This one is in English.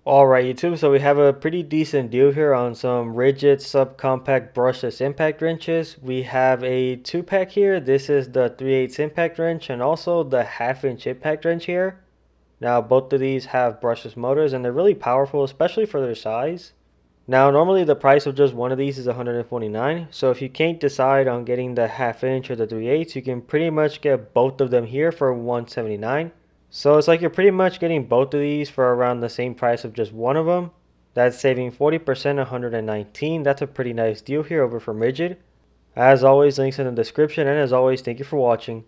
Alright YouTube, so we have a pretty decent deal here on some Ridgid subcompact brushless impact wrenches. We have a 2-pack here. This is the 3/8 impact wrench and also the 1/2 inch impact wrench here. Now both of these have brushless motors and they're really powerful, especially for their size. Now normally the price of just one of these is $149, so if you can't decide on getting the 1/2 inch or the 3/8, you can pretty much get both of them here for $179. So it's like you're pretty much getting both of these for around the same price of just one of them. That's saving 40%, $119. That's a pretty nice deal here over from Ridgid. As always, links in the description, and as always, thank you for watching.